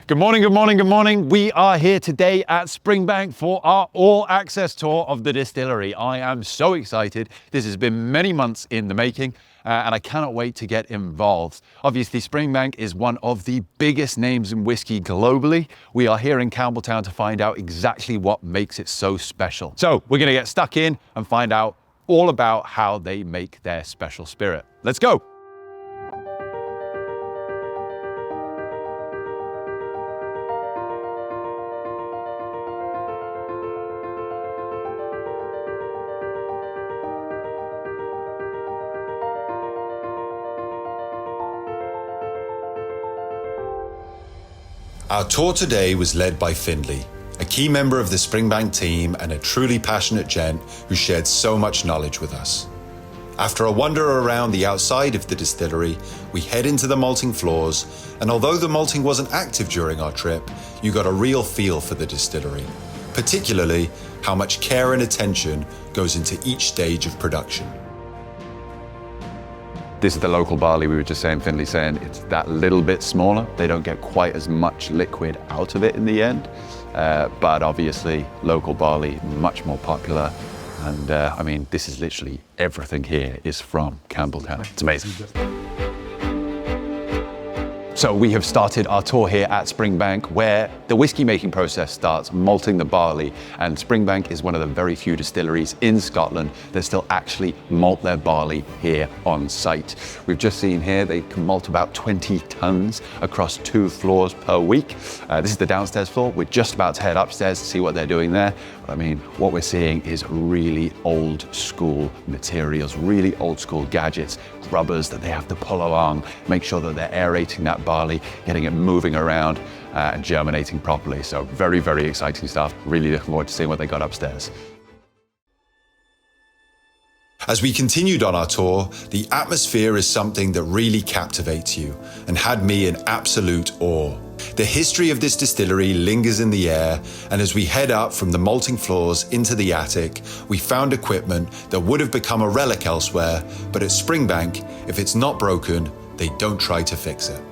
Good morning, good morning, good morning. We are here today at Springbank for our all-access tour of the distillery. I am so excited. This has been many months in the making, and I cannot wait to get involved. Obviously, Springbank is one of the biggest names in whiskey globally. We are here in Campbeltown to find out exactly what makes it so special. So we're gonna get stuck in and find out all about how they make their special spirit. Let's go. Our tour today was led by Findlay, a key member of the Springbank team and a truly passionate gent who shared so much knowledge with us. After a wander around the outside of the distillery, we head into the malting floors, and although the malting wasn't active during our trip, you got a real feel for the distillery, particularly how much care and attention goes into each stage of production. This is the local barley. We were just saying, Findlay saying it's that little bit smaller. They don't get quite as much liquid out of it in the end. But obviously, local barley, much more popular. And I mean, this is literally everything here is from Campbeltown. It's amazing. So we have started our tour here at Springbank, where the whiskey making process starts, malting the barley. And Springbank is one of the very few distilleries in Scotland that still actually malt their barley here on site. We've just seen here they can malt about 20 tons across 2 floors per week. This is the downstairs floor. We're just about to head upstairs to see what they're doing there. But I mean, what we're seeing is really old school materials, really old school gadgets, rubbers that they have to pull along, make sure that they're aerating that barley, getting it moving around and germinating properly. So very, very exciting stuff. Really looking forward to seeing what they got upstairs. As we continued on our tour, the atmosphere is something that really captivates you and had me in absolute awe. The history of this distillery lingers in the air, and as we head up from the malting floors into the attic, we found equipment that would have become a relic elsewhere, but at Springbank, if it's not broken, they don't try to fix it.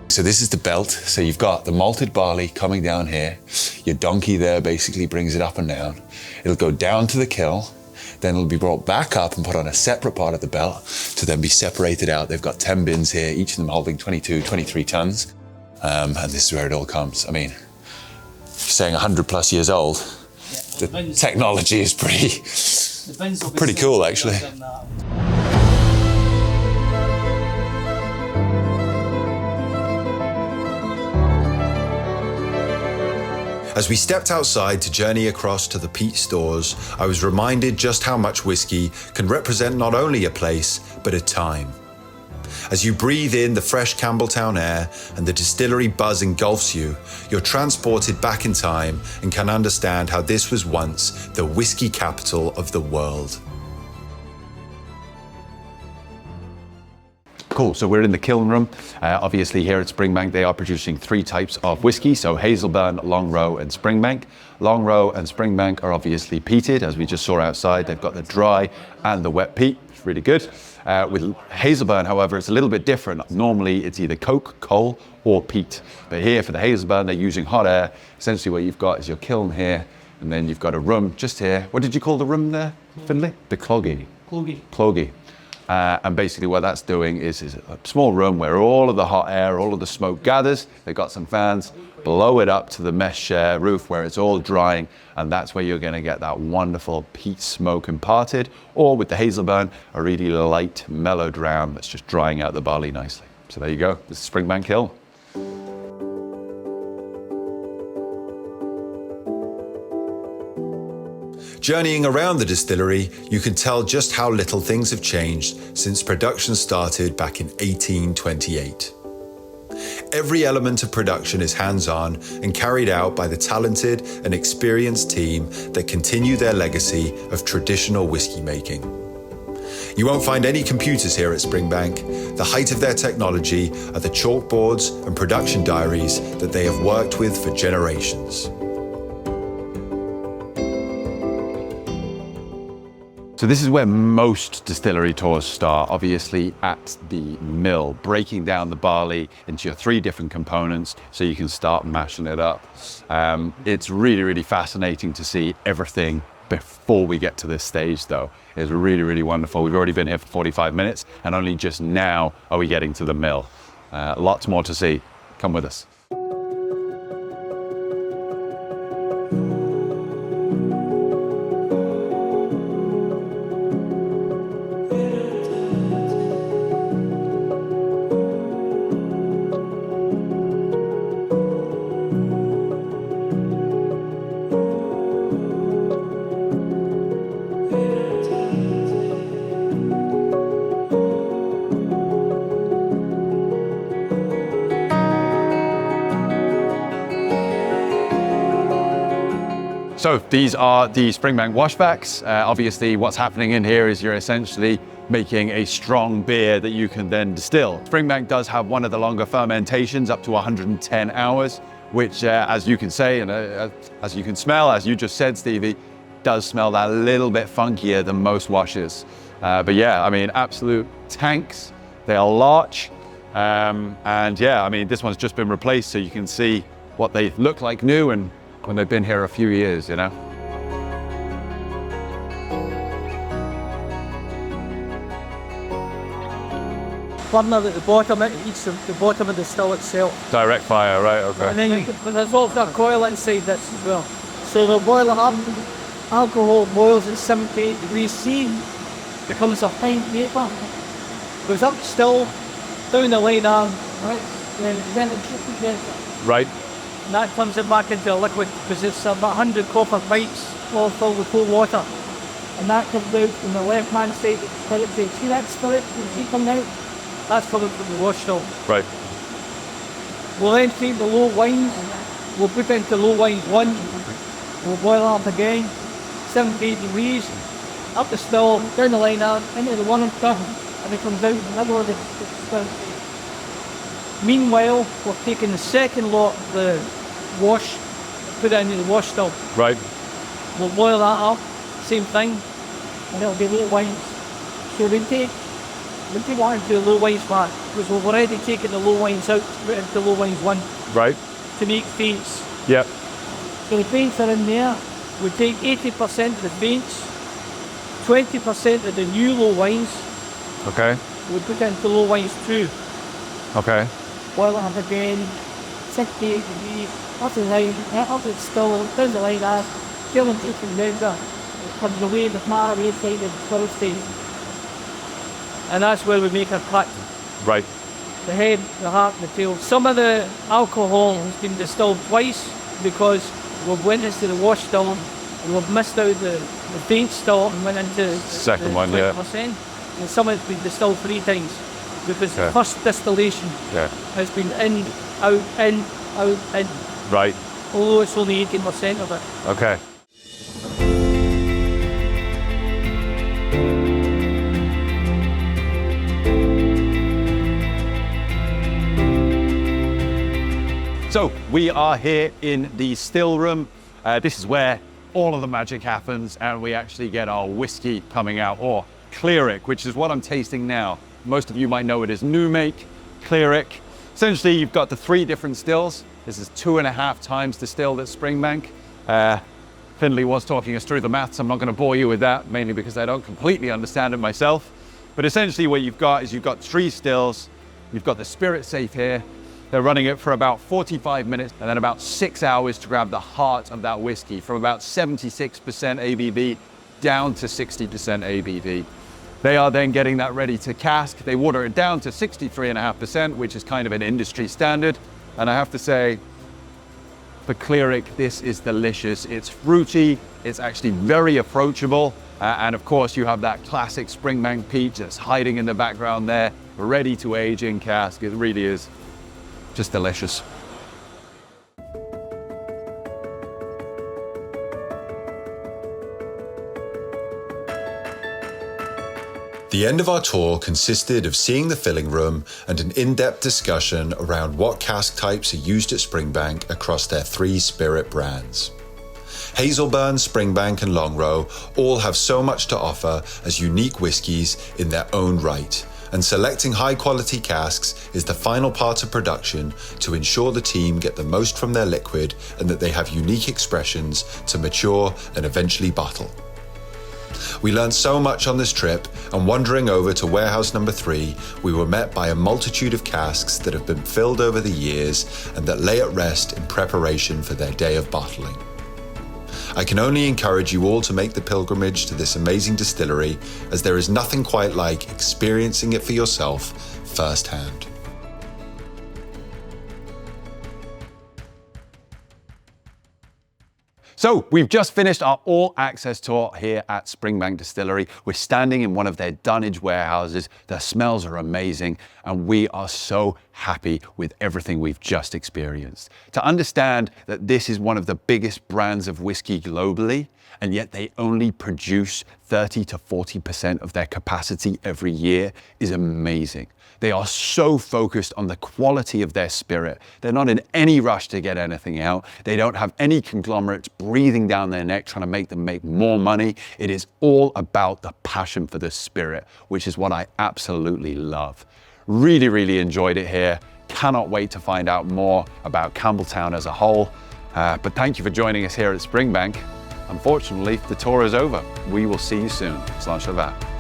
So this is the belt. So you've got the malted barley coming down here. Your donkey there basically brings it up and down. It'll go down to the kiln. Then it'll be brought back up and put on a separate part of the belt to then be separated out. They've got 10 bins here, each of them holding 22, 23 tons. And this is where it all comes. I mean, saying 100 plus years old, the technology is pretty cool, actually. As we stepped outside to journey across to the peat stores, I was reminded just how much whiskey can represent not only a place, but a time. As you breathe in the fresh Campbeltown air and the distillery buzz engulfs you, you're transported back in time and can understand how this was once the whiskey capital of the world. Cool, so we're in the kiln room. Obviously here at Springbank, they are producing 3 types of whiskey, so Hazelburn, Longrow and Springbank. Longrow and Springbank are obviously peated, as we just saw outside. They've got the dry and the wet peat, it's really good. With Hazelburn, however, it's a little bit different. Normally it's either coke, coal or peat. But here for the Hazelburn, they're using hot air. Essentially what you've got is your kiln here, and then you've got a room just here. What did you call the room there, Findlay? The cloggy. Cloggy. And basically what that's doing is a small room where all of the hot air, all of the smoke gathers. They've got some fans, blow it up to the mesh roof where it's all drying, and that's where you're going to get that wonderful peat smoke imparted, or with the Hazelburn, a really light, mellow dram that's just drying out the barley nicely. So there you go, this is Springbank Hill. Journeying around the distillery, you can tell just how little things have changed since production started back in 1828. Every element of production is hands-on and carried out by the talented and experienced team that continue their legacy of traditional whiskey making. You won't find any computers here at Springbank. The height of their technology are the chalkboards and production diaries that they have worked with for generations. So this is where most distillery tours start, obviously at the mill, breaking down the barley into your 3 different components so you can start mashing it up. It's really, really fascinating to see everything before we get to this stage though. It's really, really wonderful. We've already been here for 45 minutes and only just now are we getting to the mill. Lots more to see. Come with us. So these are the Springbank washbacks. Obviously what's happening in here is you're essentially making a strong beer that you can then distill. Springbank does have one of the longer fermentations, up to 110 hours, which as you can say, and as you can smell, as you just said, Stevie, does smell that little bit funkier than most washes. But yeah, I mean, absolute tanks. They are large. And yeah, I mean, this one's just been replaced, so you can see what they look like new and when they've been here a few years, you know. Burner at the bottom, it eats the bottom of the still itself. Direct fire, right, okay. And then but there's also a coil inside this as well. So they'll boil it up. Alcohol boils at 78 degrees C, becomes a fine vapour, goes up still, down the line arm, right? Then it gets together. Right. And that comes it back into a liquid because it's about 100 copper pipes all filled with cold water. And that comes out from the left hand side. See that spirit you see coming out? That's coming from the wash still. Right. We'll then take the low wines, we'll put it into low wines 1, we'll boil it up again, 78 degrees, up the still, down the line out, into the one and stuff, and it comes out in the middle of the still. Meanwhile, we're taking the second lot of the wash, put it into the wash still. Right. We'll boil that up, same thing, and it'll be low wines. So we take one into the low wines vat, because we've already taken the low wines out, put into low wines 1. Right. To make faints. Yep. So the faints are in there. We take 80% of the faints, 20% of the new low wines. Okay. We put into low wines 2. Okay. Boil it up again, 68 degrees, up the line, up the still, down the line as, killing taking down it comes away the far away side of the still stage. And that's where we make our cut. Right. The head, the heart, and the tail. Some of the alcohol has been distilled twice because we've went into the wash still and we've missed out the faint still and went into Second the one, 20%. yeah. And some of it's been distilled 3 times because the first distillation has been in, out, in, out, in. Right. Although it's only 18% of it. Okay. So we are here in the still room. This is where all of the magic happens and we actually get our whiskey coming out, or cleric, which is what I'm tasting now. Most of you might know it as new make, cleric. Essentially, you've got the 3 different stills. This is 2.5 times distilled at Springbank. Finley was talking us through the maths. I'm not going to bore you with that, mainly because I don't completely understand it myself. But essentially what you've got is you've got 3 stills. You've got the spirit safe here. They're running it for about 45 minutes and then about 6 hours to grab the heart of that whiskey from about 76% ABV down to 60% ABV. They are then getting that ready to cask. They water it down to 63.5%, which is kind of an industry standard. And I have to say, for cleric, this is delicious. It's fruity, it's actually very approachable. And of course, you have that classic Springbank peach that's hiding in the background there, ready to age in cask. It really is just delicious. The end of our tour consisted of seeing the filling room and an in-depth discussion around what cask types are used at Springbank across their 3 spirit brands. Hazelburn, Springbank and Longrow all have so much to offer as unique whiskies in their own right, and selecting high-quality casks is the final part of production to ensure the team get the most from their liquid and that they have unique expressions to mature and eventually bottle. We learned so much on this trip, and wandering over to warehouse number 3, we were met by a multitude of casks that have been filled over the years and that lay at rest in preparation for their day of bottling. I can only encourage you all to make the pilgrimage to this amazing distillery, as there is nothing quite like experiencing it for yourself firsthand. So we've just finished our all-access tour here at Springbank Distillery. We're standing in one of their dunnage warehouses. The smells are amazing, and we are so happy with everything we've just experienced. To understand that this is one of the biggest brands of whiskey globally, and yet they only produce 30 to 40% of their capacity every year is amazing. They are so focused on the quality of their spirit. They're not in any rush to get anything out. They don't have any conglomerates breathing down their neck trying to make them make more money. It is all about the passion for the spirit, which is what I absolutely love. Really, really enjoyed it here. Cannot wait to find out more about Campbeltown as a whole. But thank you for joining us here at Springbank. Unfortunately, the tour is over. We will see you soon. Slán le bheith.